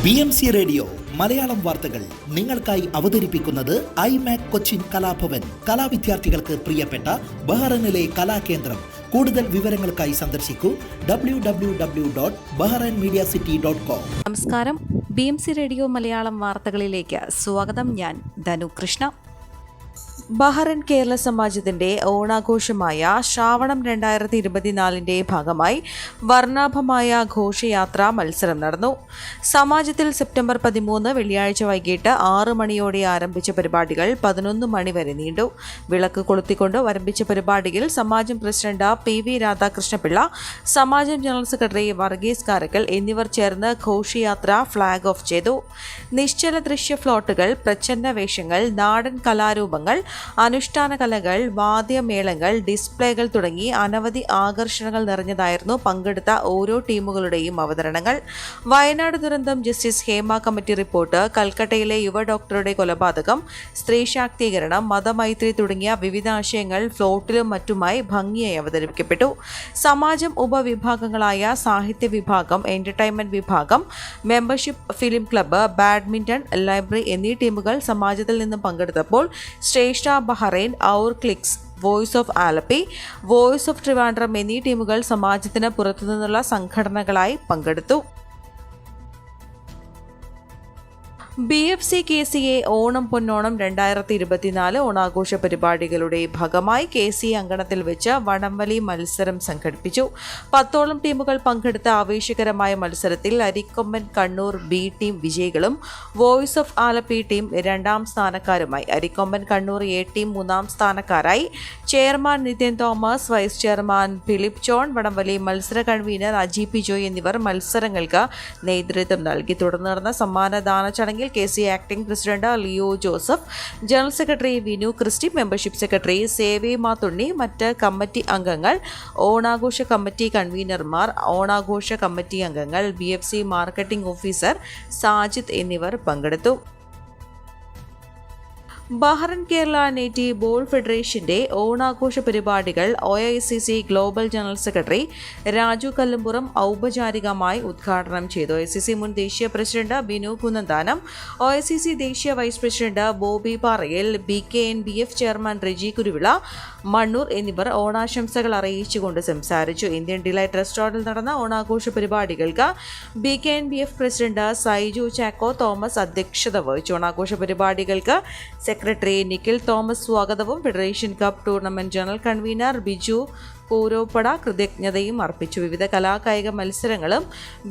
BMC radio Malayalam വാർത്തകൾ നിങ്ങൾക്കായി അവതരിപ്പിക്കുന്നത് ഐമാക് കൊച്ചിൻ കലാഭവൻ. കലാവിദ്യാർത്ഥികൾക്ക് പ്രിയപ്പെട്ട ബഹ്റൈനിലെ കലാകേന്ദ്രം. കൂടുതൽ വിവരങ്ങൾക്കായി സന്ദർശിക്കൂ www.bahrainmediacity.com. നമസ്കാരം, BMC റേഡിയോ മലയാളം വാർത്തകളിലേക്ക് സ്വാഗതം. ഞാൻ ധനു കൃഷ്ണ. ബഹ്റൈൻ കേരള സമാജത്തിന്റെ ഓണാഘോഷമായ ശ്രാവണം 2024 ഭാഗമായി വർണ്ണാഭമായ ഘോഷയാത്രാ മത്സരം നടന്നു. സമാജത്തിൽ സെപ്റ്റംബർ 13 വെള്ളിയാഴ്ച വൈകിട്ട് 6 മണിയോടെ ആരംഭിച്ച പരിപാടികൾ 11 മണി വരെ നീണ്ടു. വിളക്ക് കൊളുത്തിക്കൊണ്ട് ആരംഭിച്ച പരിപാടിയിൽ സമാജം പ്രസിഡന്റ് PV രാധാകൃഷ്ണപിള്ള, സമാജം ജനറൽ സെക്രട്ടറി വർഗീസ് കാരക്കൽ എന്നിവർ ചേർന്ന് ഘോഷയാത്ര ഫ്ളാഗ് ഓഫ് ചെയ്തു. നിശ്ചല ദൃശ്യ ഫ്ലോട്ടുകൾ, പ്രച്ഛന്ന വേഷങ്ങൾ, നാടൻ കലാരൂപങ്ങൾ, അനുഷ്ഠാന കലകൾ, വാദ്യമേളങ്ങൾ, ഡിസ്പ്ലേകൾ തുടങ്ങി അനവധി ആകർഷണങ്ങൾ നിറഞ്ഞതായിരുന്നു പങ്കെടുത്ത ഓരോ ടീമുകളുടെയും അവതരണങ്ങൾ. വയനാട് ദുരന്തം, ജസ്റ്റിസ് ഹേമ കമ്മിറ്റി റിപ്പോർട്ട്, കൽക്കട്ടയിലെ യുവ ഡോക്ടറുടെ കൊലപാതകം, സ്ത്രീ ശാക്തീകരണം, മതമൈത്രി തുടങ്ങിയ വിവിധ ആശയങ്ങൾ ഫ്ലോട്ടിലും മറ്റുമായി ഭംഗിയായി അവതരിപ്പിക്കപ്പെട്ടു. സമാജം ഉപവിഭാഗങ്ങളായ സാഹിത്യ വിഭാഗം, എന്റർടൈൻമെന്റ് വിഭാഗം, membership film club, badminton, library എന്നീ ടീമുകൾ സമാജത്തിൽ നിന്നും പങ്കെടുത്തപ്പോൾ Shreshta Bahrain, our clicks, voice of Alleppey, voice of Trivandrum എന്നീ ടീമുകൾ സമാജത്തിന് പുറത്തുനിന്നുള്ള സംഘടനകളായി പങ്കെടുത്തു. BFC KCA ഓണം പൊന്നോണം 2024 ഓണാഘോഷ പരിപാടികളുടെ ഭാഗമായി KCA അങ്കണത്തിൽ വെച്ച് വടംവലി മത്സരം സംഘടിപ്പിച്ചു. 10ഓളം ടീമുകൾ പങ്കെടുത്ത ആവേശകരമായ മത്സരത്തിൽ അരിക്കൊമ്പൻ കണ്ണൂർ B ടീം വിജയികളും വോയിസ് ഓഫ് ആലപ്പി ടീം 2ാം സ്ഥാനക്കാരുമായി. അരിക്കൊമ്പൻ കണ്ണൂർ A ടീം 3ാം സ്ഥാനക്കാരായി. Chairman Nithin Thomas, vice chairman Philip John, വടംവലി മത്സര കൺവീനർ അജി പി ജോയ് എന്നിവർ മത്സരങ്ങൾക്ക് നേതൃത്വം നൽകി. തുടർന്ന് നടന്ന സമ്മാനദാന ചടങ്ങിൽ KCA acting president Leo Joseph, general secretary Vinu Christy, membership secretary Savy Mathunni, മറ്റ് കമ്മിറ്റി അംഗങ്ങൾ, ഓണാഘോഷ കമ്മിറ്റി കൺവീനർമാർ, ഓണാഘോഷ കമ്മിറ്റി അംഗങ്ങൾ, BFC മാർക്കറ്റിംഗ് ഓഫീസർ സാജിദ് എന്നിവർ പങ്കെടുത്തു. ബഹ്റൈൻ കേരള നേറ്റീവ് ബോൾ ഫെഡറേഷന്റെ ഓണാഘോഷ പരിപാടികൾ OICC global general secretary Raju Kallumpuram ഔപചാരികമായി ഉദ്ഘാടനം ചെയ്തു. OICC മുൻ ദേശീയ പ്രസിഡന്റ് ബിനു കുന്നന്താനം, OICC ദേശീയ വൈസ് പ്രസിഡന്റ് ബോബി പാറയിൽ, BKNBF ചെയർമാൻ റെജി കുരുവിള, മണ്ണൂർ എന്നിവർ ഓണാശംസകൾ അറിയിച്ചുകൊണ്ട് സംസാരിച്ചു. ഇന്ത്യൻ ഡിലൈറ്റ് റെസ്റ്റോറന്റിൽ നടന്ന ഓണാഘോഷ പരിപാടികൾക്ക് BKNBF പ്രസിഡന്റ് സൈജു ചാക്കോ തോമസ് അധ്യക്ഷത വഹിച്ചു. ഓണാഘോഷ പരിപാടികൾക്ക് സെക്രട്ടറി നിഖിൽ തോമസ് സ്വാഗതവും federation cup tournament general convener Biju Pooroppada കൃതജ്ഞതയും അർപ്പിച്ചു. വിവിധ കലാകായിക മത്സരങ്ങളും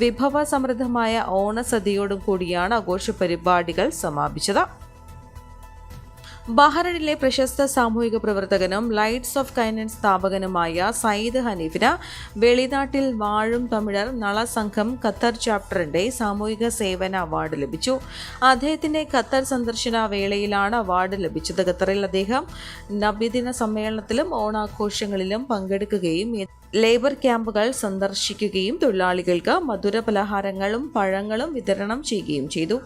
വിഭവ സമൃദ്ധമായ ഓണസദ്യയോടും കൂടിയാണ് ആഘോഷ പരിപാടികൾ സമാപിച്ചത്. ബഹ്റൈനിലെ പ്രശസ്ത സാമൂഹിക പ്രവർത്തകനും ലൈറ്റ്സ് ഓഫ് കൈൻഡ്നസ് സ്ഥാപകനുമായ സയ്യിദ് ഹനീഫിന് വെളിനാട്ടിൽ വാഴും തമിഴർ നളസംഘം ഖത്തർ ചാപ്റ്ററിന്റെ സാമൂഹിക സേവന അവാർഡ് ലഭിച്ചു. അദ്ദേഹത്തിന്റെ ഖത്തർ സന്ദർശന വേളയിലാണ് അവാർഡ് ലഭിച്ചത്. ഖത്തറിൽ അദ്ദേഹം നബിദിന സമ്മേളനത്തിലും ഓണാഘോഷങ്ങളിലും പങ്കെടുക്കുകയും ലേബർ ക്യാമ്പുകൾ സന്ദർശിക്കുകയും തൊഴിലാളികൾക്ക് മധുര പലഹാരങ്ങളും പഴങ്ങളും വിതരണം ചെയ്യുകയും ചെയ്തു.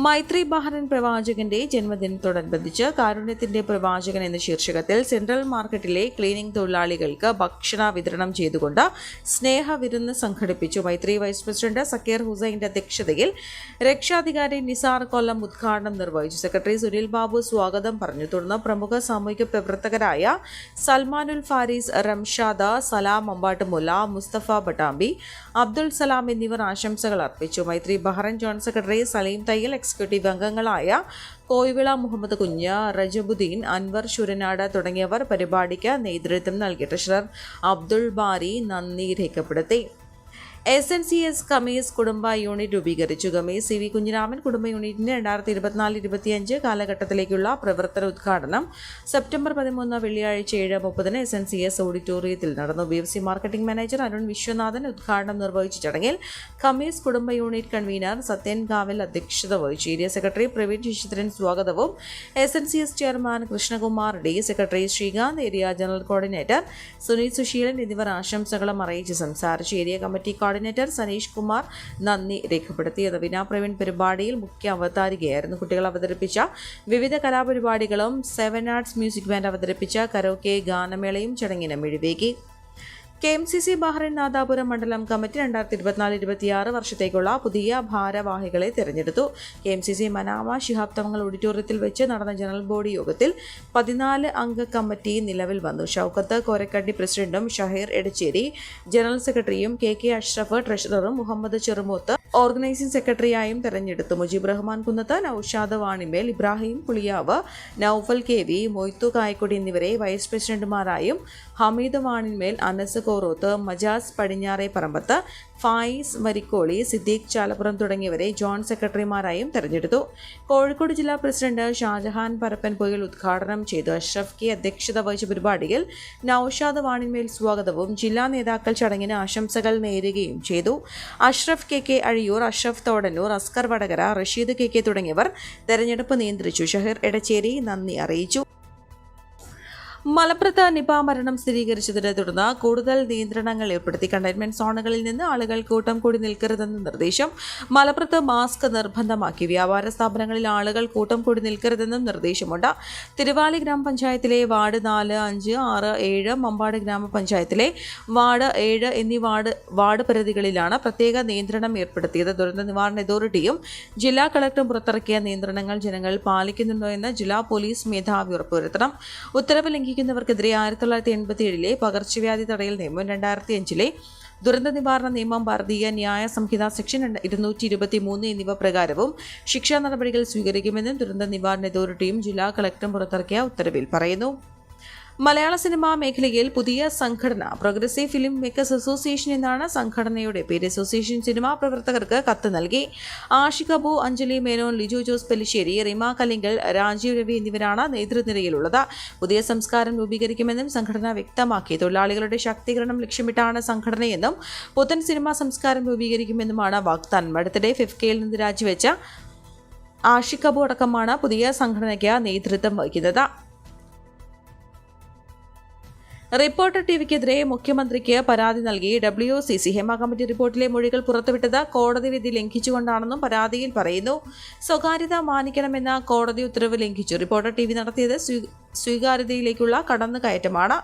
മൈത്രി ബഹ്റൈൻ പ്രവാചകന്റെ ജന്മദിനത്തോടനുബന്ധിച്ച് കാരുണ്യത്തിന്റെ പ്രവാചകൻ എന്ന ശീർഷകത്തിൽ സെൻട്രൽ മാർക്കറ്റിലെ ക്ലീനിംഗ് തൊഴിലാളികൾക്ക് ഭക്ഷണ വിതരണം ചെയ്തുകൊണ്ട് സ്നേഹവിരുന്ന് സംഘടിപ്പിച്ചു. മൈത്രി വൈസ് പ്രസിഡന്റ് സക്കീർ ഹുസൈന്റെ അധ്യക്ഷതയിൽ രക്ഷാധികാരി നിസാർ കൊല്ലം ഉദ്ഘാടനം നിർവഹിച്ചു. സെക്രട്ടറി സുനിൽ ബാബു സ്വാഗതം പറഞ്ഞു. തുടർന്ന് പ്രമുഖ സാമൂഹിക പ്രവർത്തകരായ സൽമാനുൽ ഫാരിസ്, റംഷാദ്, സലാം അമ്പാട്ടുമുല്ല, മുസ്തഫ ബട്ടാമ്പി, അബ്ദുൾ സലാം എന്നിവർ ആശംസകൾ അർപ്പിച്ചു. മൈത്രി ബഹ്റൈൻ ജോയിന്റ് സെക്രട്ടറി സലീം തയ്യൽ, എക്സിക്യൂട്ടീവ് അംഗങ്ങളായ കോയിവിള മുഹമ്മദ് കുഞ്ഞ്, റജബുദ്ദീൻ, അൻവർ ശുരനാട് തുടങ്ങിയവർ പരിപാടിക്ക് നേതൃത്വം നൽകി. ട്രഷറർ അബ്ദുൾ ബാരി നന്ദി രേഖപ്പെടുത്തി. SNCS കമീസ് കുടുംബ യൂണിറ്റ് രൂപീകരിച്ചു. കമീസ് CV കുഞ്ഞിരാമൻ കുടുംബ യൂണിറ്റിന് 2024-25 കാലഘട്ടത്തിലേക്കുള്ള പ്രവർത്തന ഉദ്ഘാടനം സെപ്റ്റംബർ 13 വെള്ളിയാഴ്ച 7:30 SNCS ഓഡിറ്റോറിയത്തിൽ നടന്നു. BFC marketing manager Arun Viswanathan ഉദ്ഘാടനം നിർവഹിച്ച ചടങ്ങിൽ കമീസ് കുടുംബ യൂണിറ്റ് കൺവീനർ സത്യൻ ഗാവൽ അധ്യക്ഷത വഹിച്ചു. ഏരിയ സെക്രട്ടറി പ്രവീൺ ശശിധരൻ സ്വാഗതവും SNCS chairman Krishnakumar D, secretary Sreekanth, area general coordinator Sunil Suseelan എന്നിവർ ആശംസകളും അറിയിച്ച് സംസാരിച്ചു. Area committee coordinator Saneesh Kumar നന്ദി രേഖപ്പെടുത്തി. റവീന പ്രവീൺ പരിപാടിയിൽ മുഖ്യ അവതാരികയായിരുന്നു. കുട്ടികൾ അവതരിപ്പിച്ച വിവിധ കലാപരിപാടികളും 7 ആർട്സ് മ്യൂസിക് ബാൻഡ് അവതരിപ്പിച്ച കരോക്കെ ഗാനമേളയും ചടങ്ങിന് മിഴിവേകി. KMCC ബഹ്റൈൻ നാദാപുരം മണ്ഡലം കമ്മിറ്റി 2024-26 വർഷത്തേക്കുള്ള പുതിയ ഭാരവാഹികളെ തെരഞ്ഞെടുത്തു. KMCC മനാമ ശിഹാബ് തങ്ങൾ ഓഡിറ്റോറിയത്തിൽ വെച്ച് നടന്ന ജനറൽ ബോഡി യോഗത്തിൽ 14 അംഗ കമ്മിറ്റി നിലവിൽ വന്നു. ഷൗക്കത്ത് കോരക്കണ്ടി പ്രസിഡന്റും ഷഹീർ എടച്ചേരി ജനറൽ സെക്രട്ടറിയും KK അഷ്റഫ് ട്രഷററും മുഹമ്മദ് ചെറുമൂത്ത് ഓർഗനൈസിംഗ് സെക്രട്ടറിയായും തെരഞ്ഞെടുത്തു. മുജീബ് റഹ്മാൻ കുന്നത്ത്, നൌഷാദ് വാണിമേൽ, ഇബ്രാഹിം പുളിയാവ്, നൌഫൽ KV, മൊയ്ത്തു കായക്കൊടി എന്നിവരെ വൈസ് പ്രസിഡന്റുമാരായും ഹമീദ് വാണിന്മേൽ, അനസ് കോറോത്ത്, മജാസ് പടിഞ്ഞാറെ പറമ്പത്ത്, ഫായിസ് വരിക്കോളി, സിദ്ദീഖ് ചാലപ്പുറം തുടങ്ങിയവരെ ജോയിന്റ് സെക്രട്ടറിമാരായും തെരഞ്ഞെടുത്തു. കോഴിക്കോട് ജില്ലാ പ്രസിഡന്റ് ഷാജഹാൻ പരപ്പൻപൊയിൽ ഉദ്ഘാടനം ചെയ്തു. അഷ്റഫ് K അധ്യക്ഷത വഹിച്ച പരിപാടിയിൽ നൌഷാദ് വാണിന്മേൽ സ്വാഗതവും ജില്ലാ നേതാക്കൾ ചടങ്ങിന് ആശംസകൾ നേരുകയും ചെയ്തു. അഷ്റഫ് KK അഴിയൂർ, അഷ്റഫ് തോടന്നൂർ, അസ്കർ വടകര, റഷീദ് KK തുടങ്ങിയവർ തെരഞ്ഞെടുപ്പ് നിയന്ത്രിച്ചു. ഷഹീർ എടച്ചേരി നന്ദി അറിയിച്ചു. മലപ്പുറത്ത് നിപ മരണം സ്ഥിരീകരിച്ചതിനെ തുടർന്ന് കൂടുതൽ നിയന്ത്രണങ്ങൾ ഏർപ്പെടുത്തി. കണ്ടെയ്ൻമെന്റ് സോണുകളിൽ നിന്ന് ആളുകൾ കൂട്ടം കൂടി നിൽക്കരുതെന്ന് നിർദ്ദേശം. മലപ്പുറത്ത് മാസ്ക് നിർബന്ധമാക്കി. വ്യാപാര സ്ഥാപനങ്ങളിൽ ആളുകൾ കൂട്ടം കൂടി നിൽക്കരുതെന്നും നിർദ്ദേശമുണ്ട്. തിരുവാലി ഗ്രാമപഞ്ചായത്തിലെ വാർഡ് 4, 5, 6, 7, മമ്പാട് ഗ്രാമപഞ്ചായത്തിലെ വാർഡ് 7 എന്നീ വാർഡ് പരിധികളിലാണ് പ്രത്യേക നിയന്ത്രണം ഏർപ്പെടുത്തിയത്. ദുരന്ത നിവാരണ അതോറിറ്റിയും ജില്ലാ കളക്ടറും പുറത്തിറക്കിയ നിയന്ത്രണങ്ങൾ ജനങ്ങൾ പാലിക്കുന്നുണ്ടോ എന്ന് ജില്ലാ പോലീസ് മേധാവി ഉറപ്പുവരുത്തണം. ഉത്തരവ് ലംഘിക്കുന്നവർക്കെതിരെ 1987 പകർച്ചവ്യാധി തടയൽ നിയമം, 2005 ദുരന്ത നിവാരണ നിയമം, ഭാരതീയ ന്യായ സംഹിത സെക്ഷൻ 223 എന്നിവ പ്രകാരവും ശിക്ഷാ നടപടികൾ സ്വീകരിക്കുമെന്നും ദുരന്ത നിവാരണ അതോറിറ്റിയും ജില്ലാ കളക്ടറും പുറത്തിറക്കിയ ഉത്തരവിൽ പറയുന്നു. മലയാള സിനിമാ മേഖലയിൽ പുതിയ സംഘടന പ്രോഗ്രസീവ് ഫിലിം മേക്കേഴ്സ് അസോസിയേഷൻ എന്നാണ് സംഘടനയുടെ പേര്. അസോസിയേഷൻ സിനിമാ പ്രവർത്തകർക്ക് കത്ത് നൽകി. ആഷിഖ് അബു, അഞ്ജലി മേനോൻ, ലിജു ജോസ് പെല്ലിശ്ശേരി, റിമ കലിങ്കൽ, രാജീവ് രവി എന്നിവരാണ് നേതൃനിരയിലുള്ളത്. പുതിയ സംസ്കാരം രൂപീകരിക്കുമെന്നും സംഘടന വ്യക്തമാക്കി. തൊഴിലാളികളുടെ ശാക്തീകരണം ലക്ഷ്യമിട്ടാണ് സംഘടനയെന്നും പുത്തൻ സിനിമാ സംസ്കാരം രൂപീകരിക്കുമെന്നുമാണ് വാഗ്ദാനം. അടുത്തിടെ ഫിഫ്കയിൽ നിന്ന് രാജിവെച്ച ആഷിഖ് അബു അടക്കമാണ് പുതിയ സംഘടനയ്ക്ക് നേതൃത്വം വഹിക്കുന്നത്. റിപ്പോർട്ടർ ടിവിക്കെതിരെ മുഖ്യമന്ത്രിക്ക് പരാതി നൽകി WCC. ഹേമ കമ്മിറ്റി റിപ്പോർട്ടിലെ മൊഴികൾ പുറത്തുവിട്ടത് കോടതി വിധി ലംഘിച്ചുകൊണ്ടാണെന്നും പരാതിയിൽ പറയുന്നു. സ്വകാര്യത മാനിക്കണമെന്ന കോടതി ഉത്തരവ് ലംഘിച്ചു. റിപ്പോർട്ടർ TV നടത്തിയത് സ്വീകാര്യതയിലേക്കുള്ള കടന്നുകയറ്റമാണ്.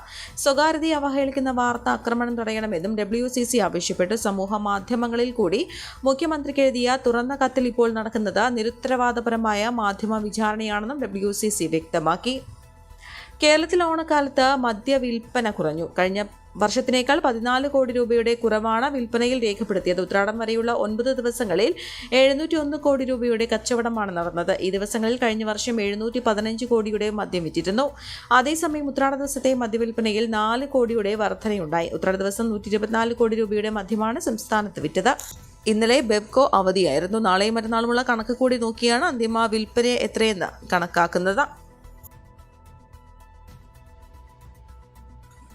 സ്വകാര്യതയെ അവഹേളിക്കുന്ന വാർത്ത ആക്രമണം തടയണമെന്നും WCC ആവശ്യപ്പെട്ടു. സമൂഹ മാധ്യമങ്ങളിൽ കൂടി മുഖ്യമന്ത്രിക്ക് എഴുതിയ തുറന്ന കത്തിൽ ഇപ്പോൾ നടക്കുന്നത് നിരുത്തരവാദപരമായ മാധ്യമ വിചാരണയാണെന്നും WCC വ്യക്തമാക്കി. കേരളത്തിൽ ഓണക്കാലത്ത് മദ്യവിൽപ്പന കുറഞ്ഞു. കഴിഞ്ഞ വർഷത്തിനേക്കാൾ 14 കോടി രൂപയുടെ കുറവാണ് വിൽപ്പനയിൽ രേഖപ്പെടുത്തിയത്. ഉത്രാടം വരെയുള്ള 9 ദിവസങ്ങളിൽ 701 കോടി രൂപയുടെ കച്ചവടമാണ് നടന്നത്. ഈ ദിവസങ്ങളിൽ കഴിഞ്ഞ വർഷം 715 കോടിയുടെ മദ്യം വിറ്റിരുന്നു. അതേസമയം ഉത്രാട ദിവസത്തെ മദ്യവിൽപ്പനയിൽ 4 കോടിയുടെ വർധനയുണ്ടായി. ഉത്രാട ദിവസം 124 കോടി രൂപയുടെ മദ്യമാണ് സംസ്ഥാനത്ത് വിറ്റത്. ഇന്നലെ ബെബ്കോ അവധിയായിരുന്നു. നാളെയും മറ്റന്നാളുമുള്ള കണക്ക് കൂടി നോക്കിയാണ് അന്തിമ വിൽപ്പന എത്രയെന്ന് കണക്കാക്കുന്നത്.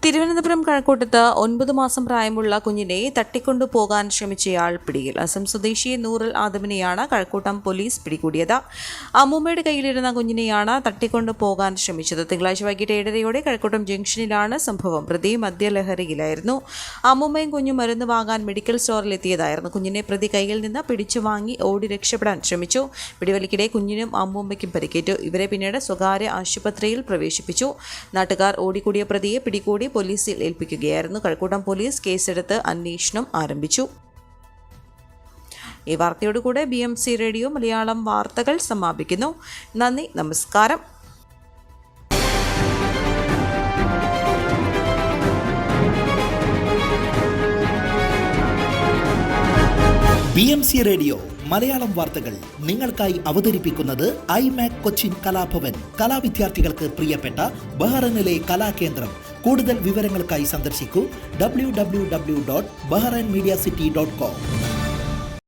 തിരുവനന്തപുരം കഴക്കൂട്ടത്ത് 9 മാസം പ്രായമുള്ള കുഞ്ഞിനെ തട്ടിക്കൊണ്ടുപോകാൻ ശ്രമിച്ചയാൾ പിടിയിൽ. അസം സ്വദേശി നൂറുൽ ആദമിനെയാണ് കഴക്കൂട്ടം പോലീസ് പിടികൂടിയത്. അമ്മൂമ്മയുടെ കയ്യിലിരുന്ന കുഞ്ഞിനെയാണ് തട്ടിക്കൊണ്ടുപോകാൻ ശ്രമിച്ചത്. തിങ്കളാഴ്ച വൈകിട്ട് 7:30 കഴക്കൂട്ടം ജംഗ്ഷനിലാണ് സംഭവം. പ്രതി മദ്യലഹരിയിലായിരുന്നു. അമ്മൂമ്മയും കുഞ്ഞും മരുന്ന് വാങ്ങാൻ മെഡിക്കൽ സ്റ്റോറിലെത്തിയതായിരുന്നു. കുഞ്ഞിനെ പ്രതി കയ്യിൽ നിന്ന് പിടിച്ചു വാങ്ങി ഓടി രക്ഷപ്പെടാൻ ശ്രമിച്ചു. പിടിവലിക്കിടെ കുഞ്ഞിനും അമ്മൂമ്മയ്ക്കും പരിക്കേറ്റു. ഇവരെ പിന്നീട് സ്വകാര്യ ആശുപത്രിയിൽ പ്രവേശിപ്പിച്ചു. നാട്ടുകാർ ഓടിക്കൂടിയ പ്രതിയെ പിടികൂടി പോലീസിൽ ഏൽപ്പിക്കുകയായിരുന്നു. കഴക്കൂട്ടം പോലീസ് കേസെടുത്ത് അന്വേഷണം ആരംഭിച്ചു. ഈ വാർത്തയോടുകൂടെ BMC റേഡിയോ മലയാളം വാർത്തകൾ സമാപിക്കുന്നു. നന്ദി, നമസ്കാരം. BMC റേഡിയോ മലയാളം വാർത്തകൾ നിങ്ങൾക്കായി അവതരിപ്പിക്കുന്നത് iMac കൊച്ചിൻ കലാഭവൻ. കലാവിദ്യാർത്ഥികൾക്ക് പ്രിയപ്പെട്ട ബഹ്റൈനിലെ കലാകേന്ദ്രം. കൂടുതൽ വിവരങ്ങൾക്കായി സന്ദർശിക്കൂ www.bahrainmediacity.com.